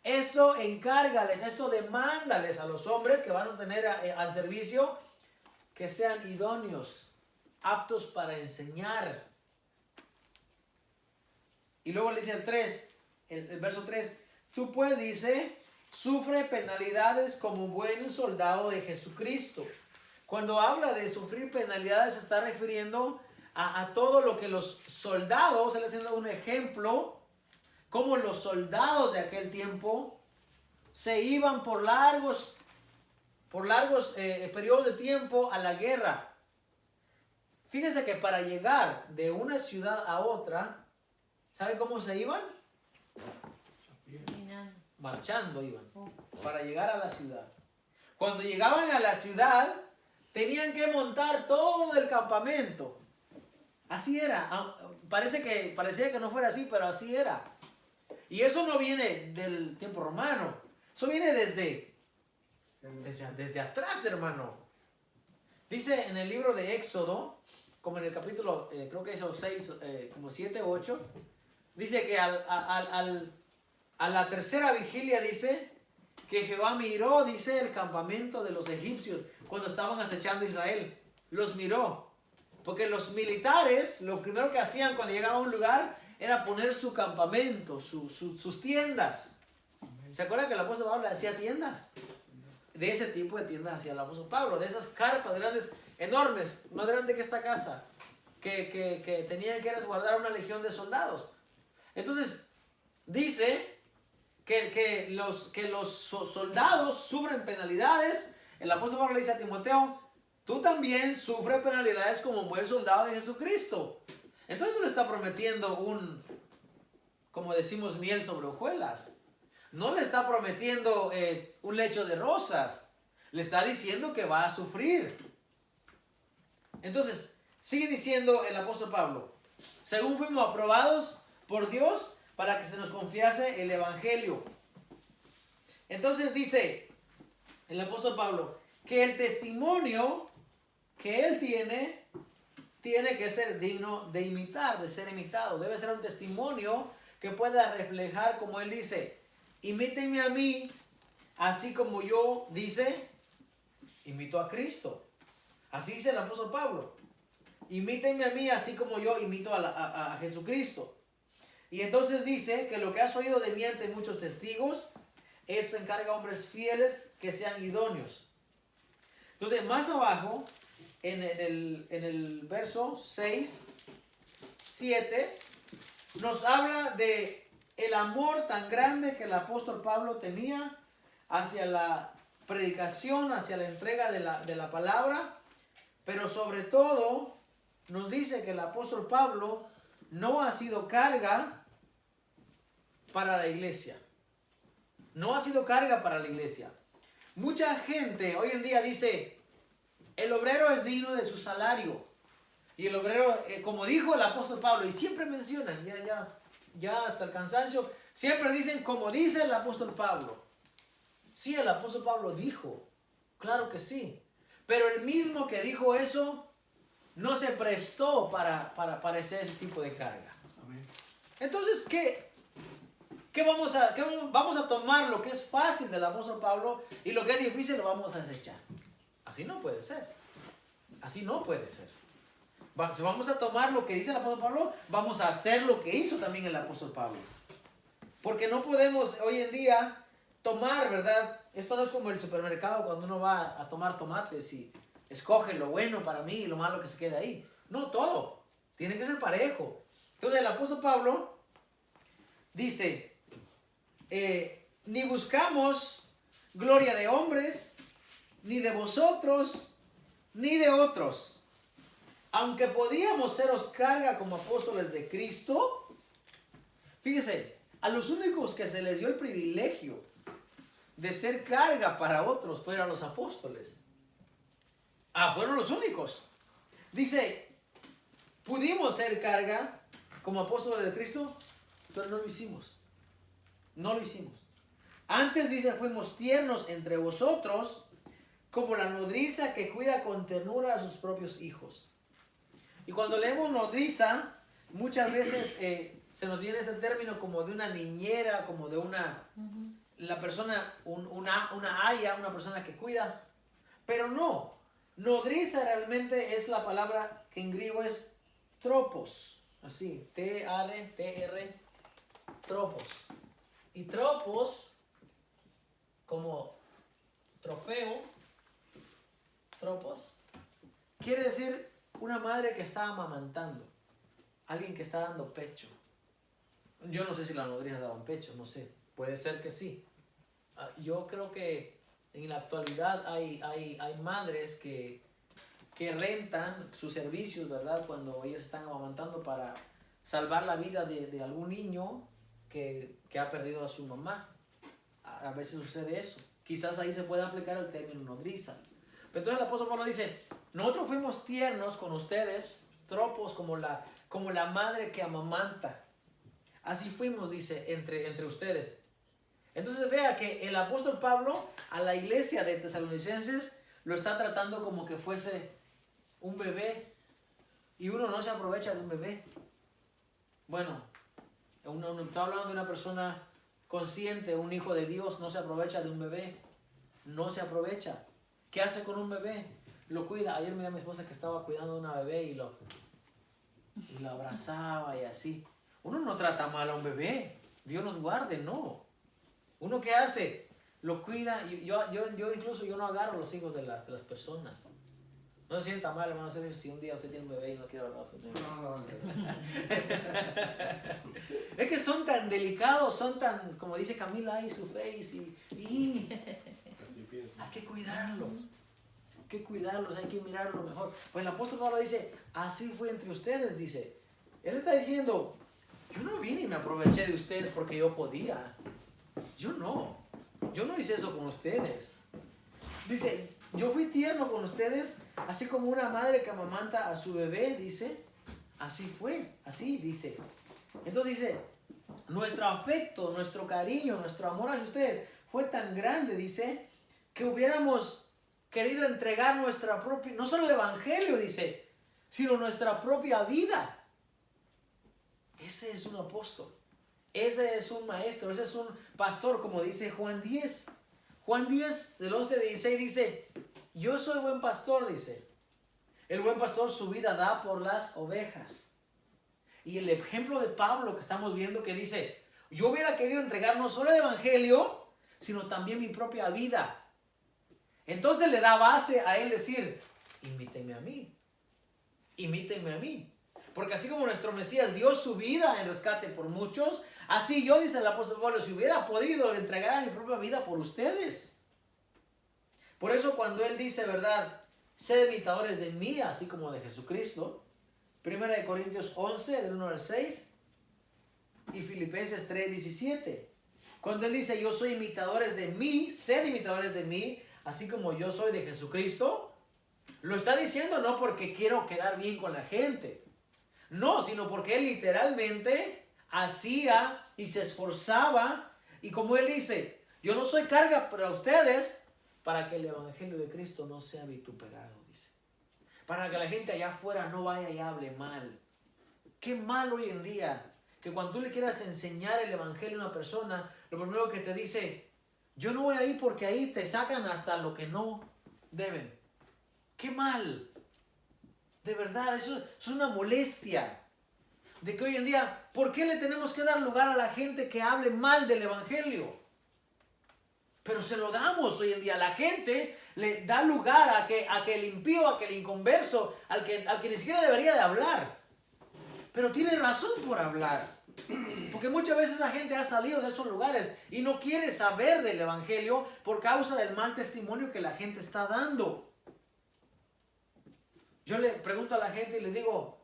[SPEAKER 2] esto encárgales, esto demándales a los hombres que vas a tener al servicio, que sean idóneos, aptos para enseñar. Y luego le dice el verso 3, tú pues, dice, sufre penalidades como buen soldado de Jesucristo. Cuando habla de sufrir penalidades se está refiriendo a todo lo que los soldados, él haciendo un ejemplo, como los soldados de aquel tiempo se iban por largos periodos de tiempo a la guerra. Fíjense que para llegar de una ciudad a otra, ¿sabe cómo se iban? Marchando iban, para llegar a la ciudad. Cuando llegaban a la ciudad, tenían que montar todo el campamento. Así era. Parecía que no fuera así, pero así era. Y eso no viene del tiempo romano. Eso viene desde atrás, hermano. Dice en el libro de Éxodo, como en el capítulo, creo que esos 6, como 7, 8, dice que a la tercera vigilia dice que Jehová miró, dice, el campamento de los egipcios cuando estaban acechando a Israel. Los miró. Porque los militares, lo primero que hacían cuando llegaban a un lugar era poner su campamento, sus tiendas. ¿Se acuerdan que el apóstol Pablo hacía tiendas? De ese tipo de tiendas hacía el apóstol Pablo, de esas carpas grandes, enormes, más grandes que esta casa, que tenían que resguardar una legión de soldados. Entonces, dice que los soldados sufren penalidades. El apóstol Pablo le dice a Timoteo, tú también sufres penalidades como un buen soldado de Jesucristo. Entonces no le está prometiendo como decimos, miel sobre hojuelas. No le está prometiendo un lecho de rosas. Le está diciendo que va a sufrir. Entonces, sigue diciendo el apóstol Pablo, según fuimos aprobados por Dios para que se nos confiase el evangelio. Entonces dice el apóstol Pablo que el testimonio que él tiene que ser digno de imitar, de ser imitado. Debe ser un testimonio que pueda reflejar, como él dice, imítenme a mí, así como yo, dice, imito a Cristo. Así dice el apóstol Pablo. Imítenme a mí, así como yo imito a Jesucristo. Y entonces dice que lo que has oído de mí ante muchos testigos, esto encarga a hombres fieles que sean idóneos. Entonces, más abajo, en el verso 6, 7, nos habla de el amor tan grande que el apóstol Pablo tenía hacia la predicación, hacia la entrega de la palabra, pero sobre todo nos dice que el apóstol Pablo no ha sido carga para la iglesia. No ha sido carga para la iglesia. Mucha gente hoy en día dice, el obrero es digno de su salario. Y el obrero, como dijo el apóstol Pablo, y siempre mencionan, ya hasta el cansancio, siempre dicen como dice el apóstol Pablo. Sí, el apóstol Pablo dijo, claro que sí. Pero el mismo que dijo eso, no se prestó para hacer ese tipo de carga.
[SPEAKER 1] Amén.
[SPEAKER 2] Entonces, ¿qué vamos a tomar lo que es fácil del apóstol Pablo y lo que es difícil lo vamos a desechar? Así no puede ser. Así no puede ser. Si vamos a tomar lo que dice el apóstol Pablo, vamos a hacer lo que hizo también el apóstol Pablo. Porque no podemos hoy en día tomar, ¿verdad? Esto no es como el supermercado cuando uno va a tomar tomates y escoge lo bueno para mí y lo malo que se queda ahí. No, todo. Tiene que ser parejo. Entonces el apóstol Pablo dice, ni buscamos gloria de hombres, ni de vosotros, ni de otros. Aunque podíamos seros carga como apóstoles de Cristo, fíjese, a los únicos que se les dio el privilegio de ser carga para otros fueron los apóstoles. Fueron los únicos. Dice, pudimos ser carga como apóstoles de Cristo, pero no lo hicimos. No lo hicimos. Antes dice, fuimos tiernos entre vosotros, como la nodriza que cuida con ternura a sus propios hijos. Y cuando leemos nodriza, muchas veces se nos viene ese término como de una niñera, como de la persona, una aya, una persona que cuida. Pero no, nodriza realmente es la palabra que en griego es tropos. Así, T-R, tropos. Y tropos, como trofeo, tropos, quiere decir una madre que está amamantando, alguien que está dando pecho. Yo no sé si las nodrizas daban pecho, no sé, puede ser que sí. Yo creo que en la actualidad hay madres que rentan sus servicios, ¿verdad? Cuando ellas están amamantando para salvar la vida de algún niño que ha perdido a su mamá. A veces sucede eso. Quizás ahí se puede aplicar el término nodriza. Pero entonces el apóstol Pablo dice, nosotros fuimos tiernos con ustedes, tropos como la madre que amamanta. Así fuimos, dice, entre ustedes. Entonces vea que el apóstol Pablo a la iglesia de Tesalonicenses lo está tratando como que fuese un bebé. Y uno no se aprovecha de un bebé. Bueno, uno está hablando de una persona consciente, un hijo de Dios, no se aprovecha de un bebé. No se aprovecha. ¿Qué hace con un bebé? Lo cuida. Ayer miré a mi esposa que estaba cuidando a una bebé y lo abrazaba y así. Uno no trata mal a un bebé. Dios nos guarde, no. ¿Uno qué hace? Lo cuida. Yo incluso yo no agarro los hijos de las personas. No se sienta mal, hermano, si un día usted tiene un bebé y no quiere agarrar a su bebé.
[SPEAKER 1] No.
[SPEAKER 2] Es que son tan delicados, son tan, como dice Camila, ahí su face y hay que cuidarlos. Hay que mirarlo mejor. Pues el apóstol Pablo dice, así fue entre ustedes, dice. Él está diciendo, yo no vine y me aproveché de ustedes porque yo podía. Yo no hice eso con ustedes. Dice, yo fui tierno con ustedes, así como una madre que amamanta a su bebé, dice. Así fue, así dice. Entonces dice, nuestro afecto, nuestro cariño, nuestro amor hacia ustedes fue tan grande, dice, que hubiéramos querido entregar nuestra propia, no solo el evangelio, dice, sino nuestra propia vida. Ese es un apóstol. Ese es un maestro, ese es un pastor, como dice Juan 10. Juan 10, del 11 al 16 dice, yo soy buen pastor, dice. El buen pastor su vida da por las ovejas. Y el ejemplo de Pablo que estamos viendo que dice, yo hubiera querido entregar no solo el evangelio, sino también mi propia vida. Entonces le da base a él decir, imítenme a mí. Imítenme a mí. Porque así como nuestro Mesías dio su vida en rescate por muchos, así yo, dice el apóstol Pablo, si hubiera podido entregar mi propia vida por ustedes. Por eso cuando él dice, ¿verdad? Sed imitadores de mí, así como de Jesucristo. 1 Corintios 11, del 1 al 6. Y Filipenses 3, 17. Cuando él dice, yo soy imitadores de mí, sed imitadores de mí, así como yo soy de Jesucristo, lo está diciendo no porque quiero quedar bien con la gente. No, sino porque él literalmente hacía y se esforzaba. Y como él dice, yo no soy carga para ustedes, para que el evangelio de Cristo no sea vituperado, dice. Para que la gente allá afuera no vaya y hable mal. Qué mal hoy en día, que cuando tú le quieras enseñar el evangelio a una persona, lo primero que te dice, yo no voy ahí porque ahí te sacan hasta lo que no deben. Qué mal. De verdad, eso es una molestia. De que hoy en día, ¿por qué le tenemos que dar lugar a la gente que hable mal del evangelio? Pero se lo damos hoy en día. La gente le da lugar a que el impío, a que el inconverso, al que ni siquiera debería de hablar. Pero tiene razón por hablar. Porque muchas veces la gente ha salido de esos lugares y no quiere saber del evangelio por causa del mal testimonio que la gente está dando. Yo le pregunto a la gente y le digo,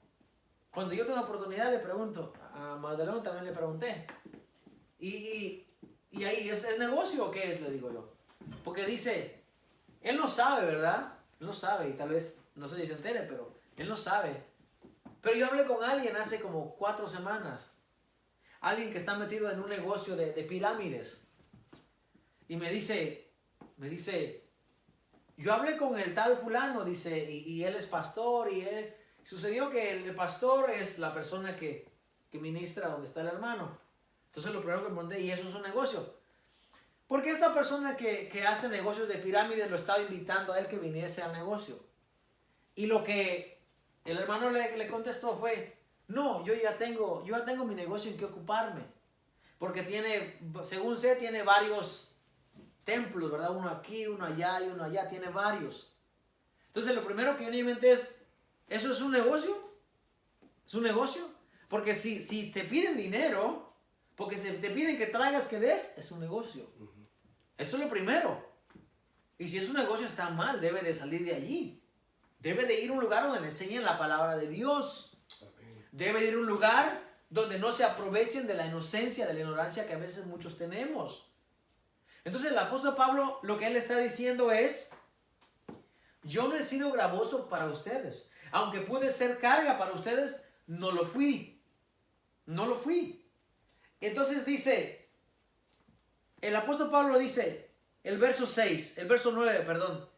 [SPEAKER 2] cuando yo tengo oportunidad le pregunto, a Magdaleno también le pregunté, y ahí, ¿es negocio o qué es? Le digo yo. Porque dice, él no sabe, ¿verdad? Él no sabe y tal vez, no sé si se entere, pero él no sabe. Pero yo hablé con alguien hace como 4 semanas. Alguien que está metido en un negocio de pirámides. Y me dice, yo hablé con el tal fulano, dice, y él es pastor, y él... Sucedió que el pastor es la persona que ministra donde está el hermano. Entonces lo primero que me pregunté, ¿y eso es un negocio? Porque esta persona que hace negocios de pirámides lo estaba invitando a él que viniese al negocio. Y lo que el hermano le contestó fue, no, yo ya tengo mi negocio en qué ocuparme. Porque tiene, según sé, tiene varios templos, ¿verdad? Uno aquí, uno allá y uno allá, tiene varios. Entonces lo primero que yo me inventé es, ¿eso es un negocio? ¿Es un negocio? Porque si te piden dinero, porque si te piden que traigas, que des, es un negocio. Eso es lo primero. Y si es un negocio está mal, debe de salir de allí. Debe de ir a un lugar donde le enseñen la palabra de Dios. Debe de ir a un lugar donde no se aprovechen de la inocencia, de la ignorancia que a veces muchos tenemos. Entonces el apóstol Pablo lo que él está diciendo es, yo no he sido gravoso para ustedes. Aunque pude ser carga para ustedes, no lo fui. No lo fui. Entonces dice, el apóstol Pablo dice, el verso 9, perdón.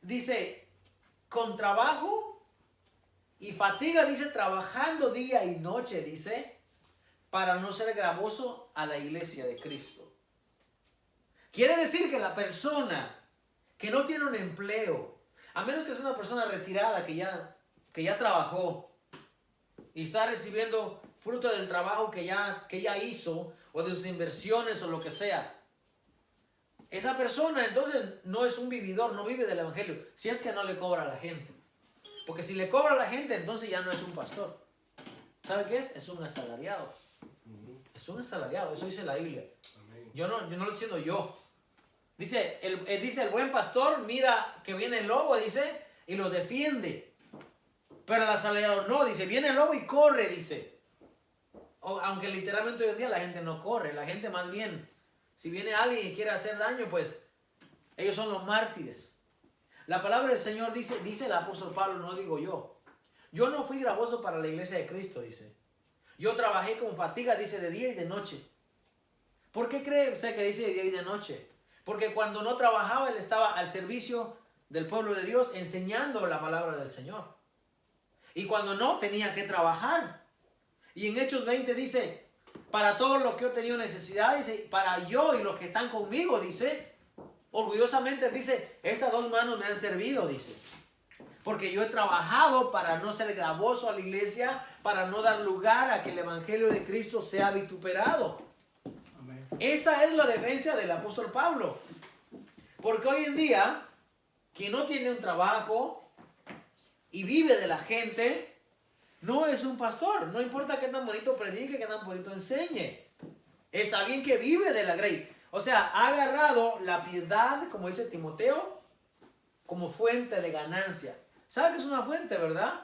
[SPEAKER 2] Dice, con trabajo y fatiga, dice, trabajando día y noche, dice, para no ser gravoso a la iglesia de Cristo. Quiere decir que la persona que no tiene un empleo, a menos que sea una persona retirada que ya trabajó y está recibiendo fruto del trabajo que ya hizo o de sus inversiones o lo que sea, esa persona entonces no es un vividor, no vive del evangelio, si es que no le cobra a la gente. Porque si le cobra a la gente, entonces ya no es un pastor. ¿Sabe qué es? Es un asalariado. Es un asalariado, eso dice la Biblia. Yo no lo estoy diciendo yo. Dice el buen pastor mira que viene el lobo, dice, y los defiende. Pero el asalariado no, dice, viene el lobo y corre, dice. Aunque literalmente hoy en día la gente no corre, la gente más bien, si viene alguien y quiere hacer daño, pues ellos son los mártires. La palabra del Señor dice el apóstol Pablo, no digo yo. Yo no fui gravoso para la iglesia de Cristo, dice. Yo trabajé con fatiga, dice, de día y de noche. ¿Por qué cree usted que dice de día y de noche? Porque cuando no trabajaba, él estaba al servicio del pueblo de Dios, enseñando la palabra del Señor. Y cuando no, tenía que trabajar. Y en Hechos 20 dice, para todo lo que he tenido necesidad, dice, para yo y los que están conmigo, dice, orgullosamente dice, estas 2 manos me han servido, dice. Porque yo he trabajado para no ser gravoso a la iglesia, para no dar lugar a que el evangelio de Cristo sea vituperado. Amén. Esa es la defensa del apóstol Pablo. Porque hoy en día, quien no tiene un trabajo y vive de la gente, no es un pastor. No importa qué tan bonito predique, qué tan bonito enseñe. Es alguien que vive de la grey. O sea, ha agarrado la piedad, como dice Timoteo, como fuente de ganancia. ¿Sabe qué es una fuente, verdad?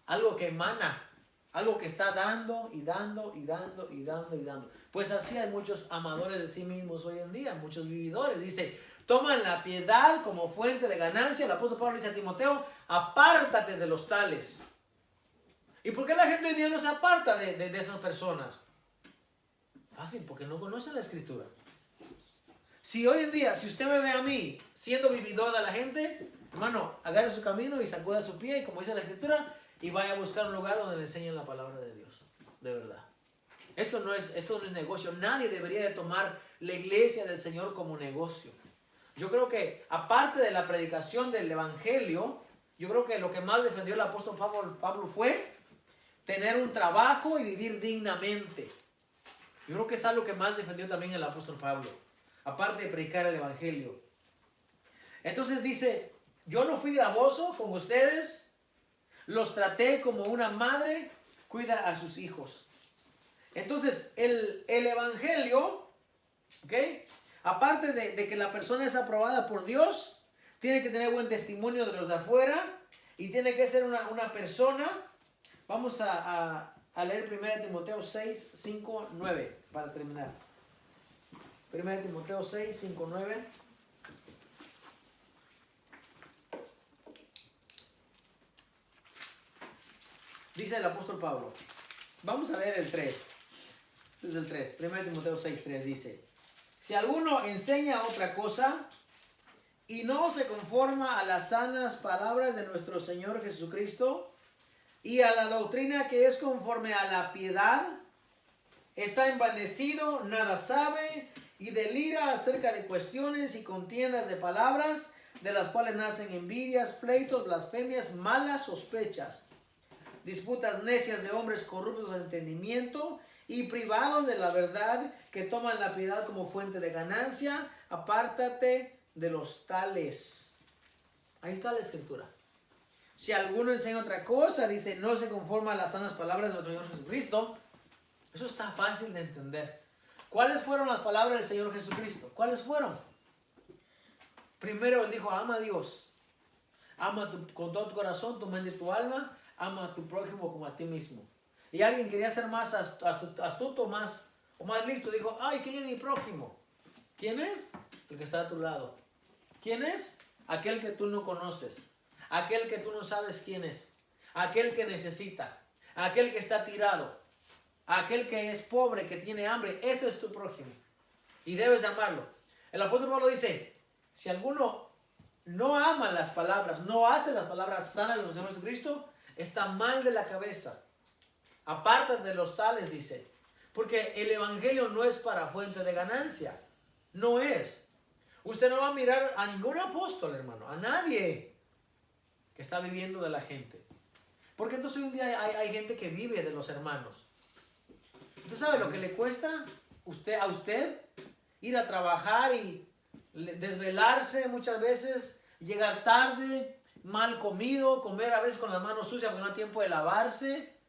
[SPEAKER 2] Algo que emana. Algo que está dando y dando y dando y dando y dando. Pues así hay muchos amadores de sí mismos hoy en día, muchos vividores. Dice, toman la piedad como fuente de ganancia. El apóstol Pablo dice a Timoteo, apártate de los tales. ¿Y por qué la gente hoy en día no se aparta de esas personas? Fácil, porque no conocen la escritura. Si hoy en día, si usted me ve a mí siendo vividor de la gente, hermano, agarre su camino y sacuda su pie, y como dice la escritura, y vaya a buscar un lugar donde le enseñen la palabra de Dios. De verdad. Esto no es negocio. Nadie debería de tomar la iglesia del Señor como negocio. Yo creo que, aparte de la predicación del evangelio, yo creo que lo que más defendió el apóstol Pablo fue tener un trabajo y vivir dignamente. Yo creo que es algo que más defendió también el apóstol Pablo, aparte de predicar el evangelio. Entonces dice, yo no fui gravoso con ustedes, los traté como una madre cuida a sus hijos. Entonces, el evangelio, ¿ok? Aparte de que la persona es aprobada por Dios, tiene que tener buen testimonio de los de afuera y tiene que ser una persona. Vamos a leer 1 Timoteo 6, 5, 9 para terminar. 1 Timoteo 6, 5, 9. Dice el apóstol Pablo. Vamos a leer el 3. Desde el 3. 1 Timoteo 6, 3 dice. Si alguno enseña otra cosa y no se conforma a las sanas palabras de nuestro Señor Jesucristo y a la doctrina que es conforme a la piedad, está envanecido, nada sabe y delira acerca de cuestiones y contiendas de palabras, de las cuales nacen envidias, pleitos, blasfemias, malas sospechas, disputas necias de hombres corruptos de entendimiento y privados de la verdad, que toman la piedad como fuente de ganancia. Apártate de los tales. Ahí está la escritura. Si alguno enseña otra cosa, dice, no se conforma a las sanas palabras de nuestro Señor Jesucristo. Eso está fácil de entender. ¿Cuáles fueron las palabras del Señor Jesucristo? ¿Cuáles fueron? Primero Él dijo, ama a Dios. Ama con todo tu corazón, tu mente y tu alma. Ama a tu prójimo como a ti mismo. Y alguien quería ser más astuto, más listo. Dijo, ay, ¿quién es mi prójimo? ¿Quién es? El que está a tu lado. ¿Quién es? Aquel que tú no conoces. Aquel que tú no sabes quién es. Aquel que necesita. Aquel que está tirado. Aquel que es pobre, que tiene hambre. Ese es tu prójimo. Y debes de amarlo. El apóstol Pablo dice, si alguno no ama las palabras, no hace las palabras sanas de nuestro Señor Jesucristo, está mal de la cabeza. Apártate de los tales, dice. Porque el evangelio no es para fuente de ganancia. No es. Usted no va a mirar a ningún apóstol, hermano. A nadie que está viviendo de la gente. Porque entonces hoy en día hay gente que vive de los hermanos. ¿Usted sabe lo que le cuesta a usted ir a trabajar y desvelarse muchas veces, llegar tarde, mal comido, comer a veces con las manos sucias porque no hay tiempo de lavarse?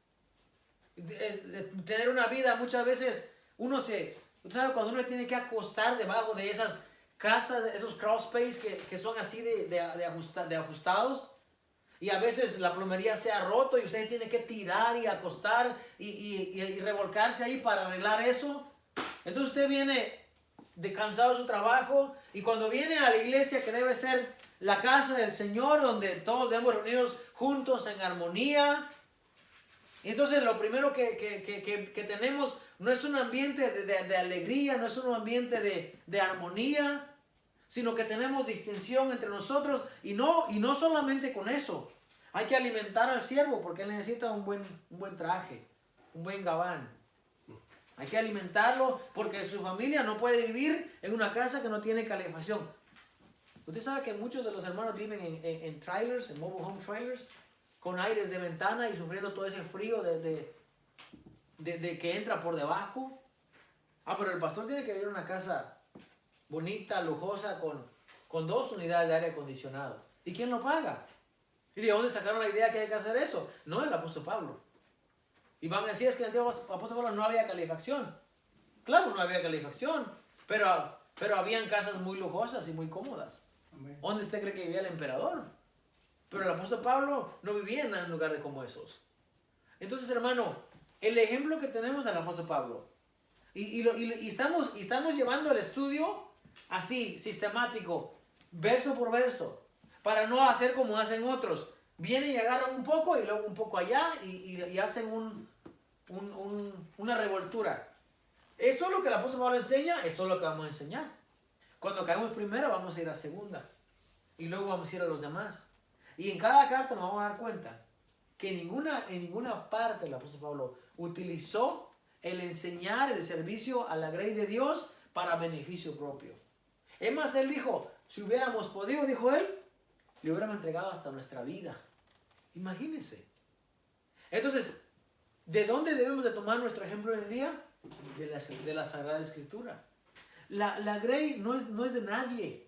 [SPEAKER 2] Tener una vida muchas veces, usted sabe cuando uno tiene que acostar debajo de esas casas, esos crawl space que son así de ajustados, y a veces la plomería se ha roto y usted tiene que tirar y acostar y revolcarse ahí para arreglar eso. Entonces usted viene cansado de su trabajo, y cuando viene a la iglesia, que debe ser la casa del Señor, donde todos debemos reunirnos juntos en armonía, entonces lo primero que tenemos no es un ambiente de alegría, no es un ambiente de armonía, sino que tenemos distinción entre nosotros, y no solamente con eso. Hay que alimentar al siervo porque él necesita un buen traje, un buen gabán. Hay que alimentarlo porque su familia no puede vivir en una casa que no tiene calefacción. Usted sabe que muchos de los hermanos viven en trailers, en mobile home trailers, con aires de ventana y sufriendo todo ese frío de que entra por debajo. Pero el pastor tiene que vivir en una casa bonita, lujosa, con 2 unidades de aire acondicionado. ¿Y quién lo paga? ¿Y de dónde sacaron la idea que hay que hacer eso? No el apóstol Pablo. Y van a decir, es que en el antiguo apóstol Pablo no había calefacción. Claro, no había calefacción, pero habían casas muy lujosas y muy cómodas. Amén. ¿Dónde usted cree que vivía el emperador? Pero el apóstol Pablo no vivía en lugares como esos. Entonces, hermano, el ejemplo que tenemos del apóstol Pablo, y estamos llevando el estudio así, sistemático, verso por verso, para no hacer como hacen otros. Vienen y agarran un poco y luego un poco allá y hacen una revoltura. Esto es lo que el apóstol Pablo enseña, esto es lo que vamos a enseñar. Cuando caemos primero vamos a ir a segunda y luego vamos a ir a los demás. Y en cada carta nos vamos a dar cuenta que en ninguna parte el apóstol Pablo utilizó el enseñar, el servicio a la grey de Dios para beneficio propio. Es más, él dijo, si hubiéramos podido, dijo él, le hubiéramos entregado hasta nuestra vida. Imagínense. Entonces, ¿de dónde debemos de tomar nuestro ejemplo hoy en día? De la Sagrada Escritura. La grey no es de nadie.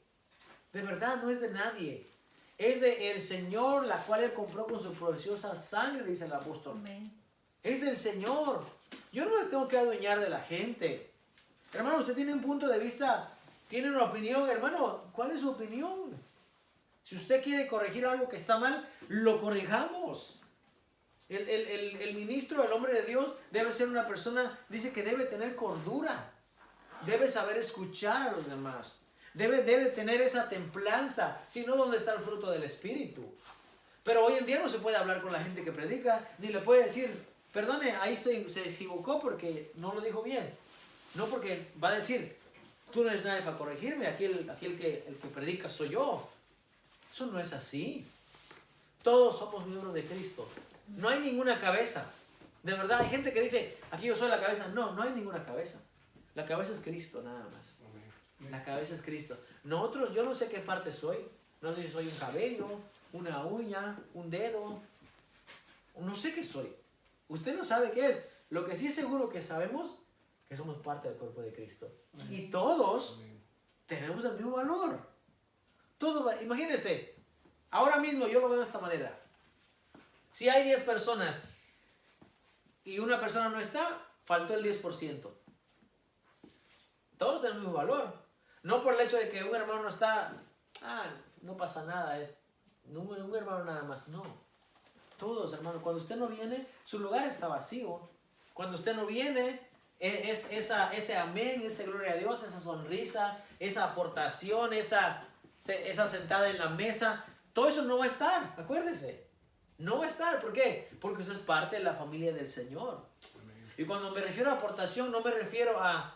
[SPEAKER 2] De verdad, no es de nadie. Es de el Señor, la cual Él compró con su preciosa sangre, dice el apóstol.
[SPEAKER 3] Amén.
[SPEAKER 2] Es del Señor. Yo no me tengo que adueñar de la gente. Hermano, usted tiene un punto de vista, tiene una opinión. Hermano, ¿cuál es su opinión? Si usted quiere corregir algo que está mal, lo corrijamos. El ministro, el hombre de Dios, debe ser una persona, dice que debe tener cordura. Debe saber escuchar a los demás. Debe tener esa templanza. Si no, ¿dónde está el fruto del Espíritu? Pero hoy en día no se puede hablar con la gente que predica, ni le puede decir, perdone, ahí se equivocó porque no lo dijo bien. No, porque va a decir, tú no eres nadie para corregirme, aquí el que predica soy yo. Eso no es así. Todos somos miembros de Cristo. No hay ninguna cabeza. De verdad, hay gente que dice, aquí yo soy la cabeza. No, no hay ninguna cabeza. La cabeza es Cristo, nada más. La cabeza es Cristo. Nosotros, yo no sé qué parte soy. No sé si soy un cabello, una uña, un dedo. No sé qué soy. Usted no sabe qué es. Lo que sí es seguro que sabemos, que somos parte del cuerpo de Cristo. Y todos tenemos el mismo valor. Todo, imagínense, ahora mismo yo lo veo de esta manera. Si hay 10 personas y una persona no está, faltó el 10%. Todos tenemos el mismo valor. No por el hecho de que un hermano no está, no pasa nada, es un hermano nada más. No. Todos, hermano, cuando usted no viene, su lugar está vacío. Cuando usted no viene, ese amén, esa gloria a Dios, esa sonrisa, esa aportación, esa sentada en la mesa, todo eso no va a estar, acuérdese. No va a estar, ¿por qué? Porque usted es parte de la familia del Señor. Amén. Y cuando me refiero a aportación, no me refiero a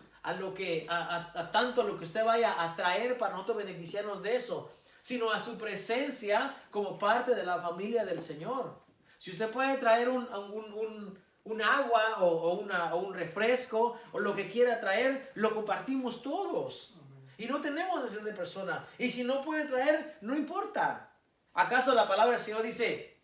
[SPEAKER 2] tanto lo que usted vaya a traer para nosotros beneficiarnos de eso, sino a su presencia como parte de la familia del Señor. Si usted puede traer un agua o un refresco o lo que quiera traer, lo compartimos todos. Y no tenemos excepción de persona. Y si no puede traer, no importa. ¿Acaso la palabra del Señor dice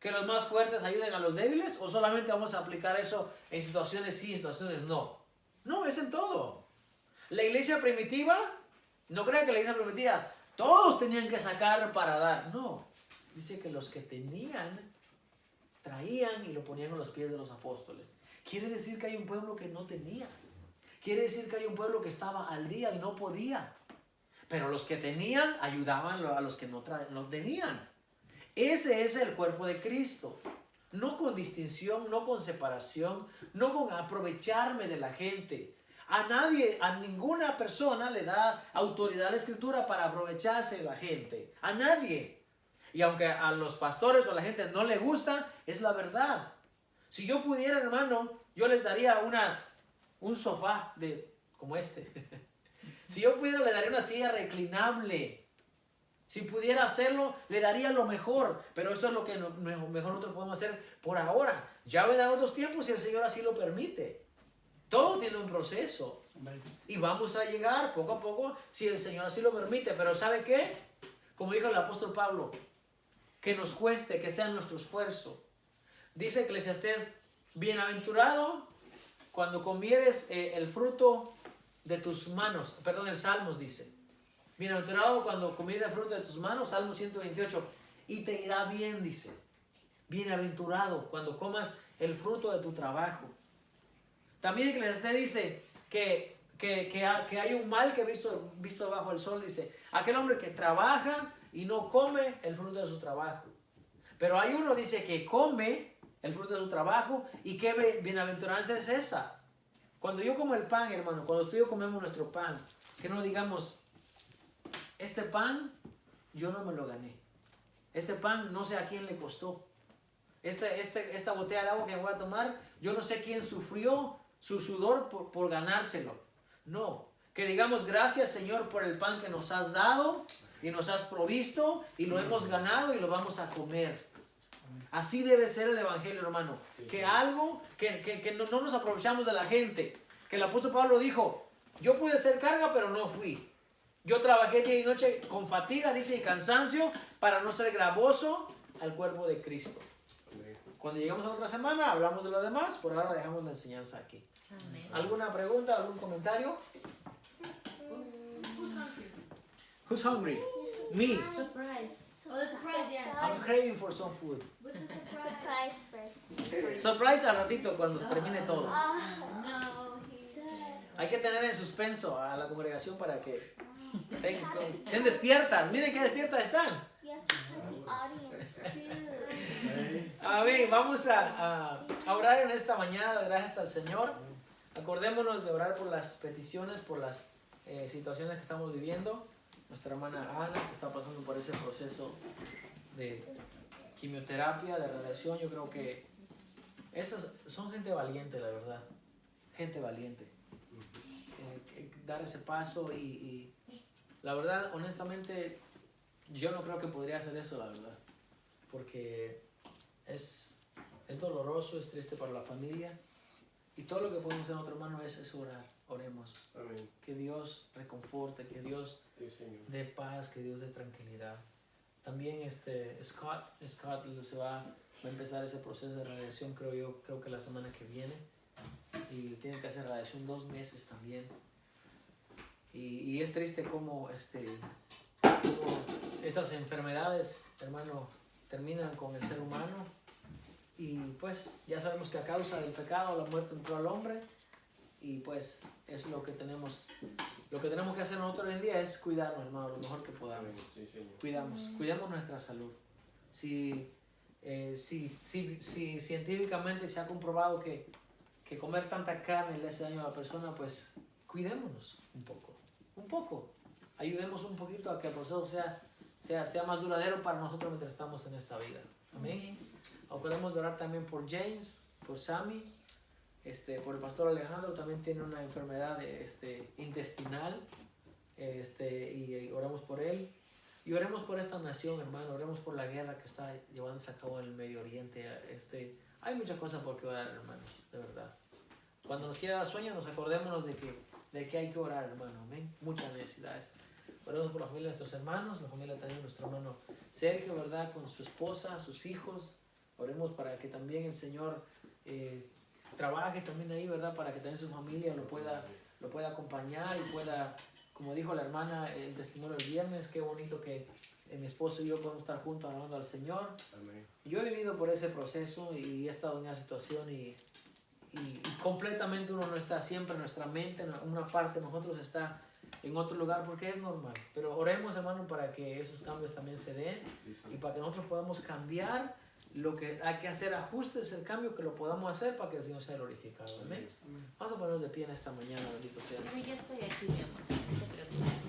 [SPEAKER 2] que los más fuertes ayuden a los débiles? ¿O solamente vamos a aplicar eso en situaciones sí, en situaciones no? No, es en todo. La iglesia primitiva, no crea que la iglesia primitiva todos tenían que sacar para dar. No, dice que los que tenían, traían y lo ponían a los pies de los apóstoles. Quiere decir que hay un pueblo que no tenía. Quiere decir que hay un pueblo que estaba al día y no podía. Pero los que tenían ayudaban a los que no tenían. Ese es el cuerpo de Cristo. No con distinción, no con separación, no con aprovecharme de la gente. A nadie, a ninguna persona le da autoridad a la Escritura para aprovecharse de la gente. A nadie. Y aunque a los pastores o a la gente no le gusta, es la verdad. Si yo pudiera, hermano, yo les daría un sofá como este. Si yo pudiera, le daría una silla reclinable. Si pudiera hacerlo, le daría lo mejor. Pero esto es lo que mejor nosotros podemos hacer por ahora. Ya vendrán otros tiempos si el Señor así lo permite. Todo tiene un proceso. Y vamos a llegar poco a poco si el Señor así lo permite. Pero ¿sabe qué? Como dijo el apóstol Pablo, que nos cueste, que sea nuestro esfuerzo. Dice Eclesiastés, bienaventurado cuando comieres el fruto de tus manos. Perdón, el Salmos dice. Bienaventurado cuando comieres el fruto de tus manos, Salmo 128. Y te irá bien, dice. Bienaventurado cuando comas el fruto de tu trabajo. También Eclesiastés dice que hay un mal que visto debajo del sol. Dice, aquel hombre que trabaja y no come el fruto de su trabajo. Pero hay uno, dice, que come el fruto de su trabajo. ¿Y qué bienaventuranza es esa? Cuando yo como el pan, hermano, cuando tú y yo comemos nuestro pan, que no digamos, este pan yo no me lo gané. Este pan no sé a quién le costó. Esta botella de agua que voy a tomar, yo no sé quién sufrió su sudor por ganárselo. No, que digamos gracias Señor por el pan que nos has dado y nos has provisto y lo hemos ganado y lo vamos a comer. Así debe ser el evangelio, hermano. Que algo, que no nos aprovechamos de la gente. Que el apóstol Pablo dijo, yo pude ser carga pero no fui. Yo trabajé día y noche con fatiga, dice, y cansancio para no ser gravoso al cuerpo de Cristo. Cuando llegamos a la otra semana hablamos de lo demás, por ahora dejamos la enseñanza aquí.
[SPEAKER 3] Amén.
[SPEAKER 2] ¿Alguna pregunta, algún comentario? Who's hungry? Me.
[SPEAKER 4] Surprise. Oh, the surprise, yeah.
[SPEAKER 2] I'm craving for some food.
[SPEAKER 4] What's the surprise?
[SPEAKER 5] Surprise first.
[SPEAKER 2] Surprise al ratito cuando termine todo.
[SPEAKER 4] No,
[SPEAKER 2] Hay que tener en suspenso a la congregación para que estén despiertas. Miren qué despiertas están.
[SPEAKER 5] You have to tell the audience too.
[SPEAKER 2] Amén. Vamos a orar en esta mañana, gracias al Señor. Acordémonos de orar por las peticiones, por las situaciones que estamos viviendo. Nuestra hermana Ana, que está pasando por ese proceso de quimioterapia, de radiación. Yo creo que esas son gente valiente, la verdad. Gente valiente. Dar ese paso y la verdad, honestamente, yo no creo que podría hacer eso, la verdad. Porque es doloroso, es triste para la familia. Y todo lo que podemos hacer, otro hermano, es orar. Oremos.
[SPEAKER 6] Amén.
[SPEAKER 2] Que Dios reconforte, que Dios
[SPEAKER 6] Sí, Señor.
[SPEAKER 2] dé paz, que Dios dé tranquilidad. También Scott se va a empezar ese proceso de radiación, creo que la semana que viene. Y tiene que hacer radiación 2 meses también. Y es triste cómo estas enfermedades, hermano, terminan con el ser humano. Y pues ya sabemos que a causa del pecado la muerte entró al hombre. Y pues es lo que tenemos que hacer nosotros hoy en día es cuidarnos, hermano, lo mejor que podamos.
[SPEAKER 6] Amén. Sí, Señor.
[SPEAKER 2] Cuidamos nuestra salud. Si científicamente se ha comprobado que comer tanta carne le hace daño a la persona, pues cuidémonos un poco. Ayudemos un poquito a que el proceso sea más duradero para nosotros mientras estamos en esta vida. Amén. Acordemos de orar también por James, por Sammy, por el pastor Alejandro, también tiene una enfermedad intestinal, y oramos por él. Y oremos por esta nación, hermano, oremos por la guerra que está llevándose a cabo en el Medio Oriente. Hay muchas cosas por qué orar, hermanos, de verdad. Cuando nos quiera dar sueño, nos acordémonos de que hay que orar, hermano, amén. Muchas necesidades. Oremos por la familia de nuestros hermanos, la familia también de nuestro hermano Sergio, ¿verdad? Con su esposa, sus hijos. Oremos para que también el Señor trabaje también ahí, ¿verdad? Para que también su familia lo pueda acompañar y pueda, como dijo la hermana, el testimonio del viernes, qué bonito que mi esposo y yo podemos estar juntos alabando al Señor.
[SPEAKER 6] Amén.
[SPEAKER 2] Yo he vivido por ese proceso y he estado en una situación y completamente uno no está siempre en nuestra mente, en una parte de nosotros está en otro lugar porque es normal. Pero oremos, hermano, para que esos cambios también se den
[SPEAKER 6] Sí,
[SPEAKER 2] y
[SPEAKER 6] Señor.
[SPEAKER 2] para que nosotros podamos cambiar lo que hay que hacer, ajustes, el cambio que lo podamos hacer para que el Señor sea glorificado. Amén. Vamos a ponernos de pie en esta mañana, bendito sea.
[SPEAKER 3] Sí, yo estoy aquí, mi amor. No te preocupes.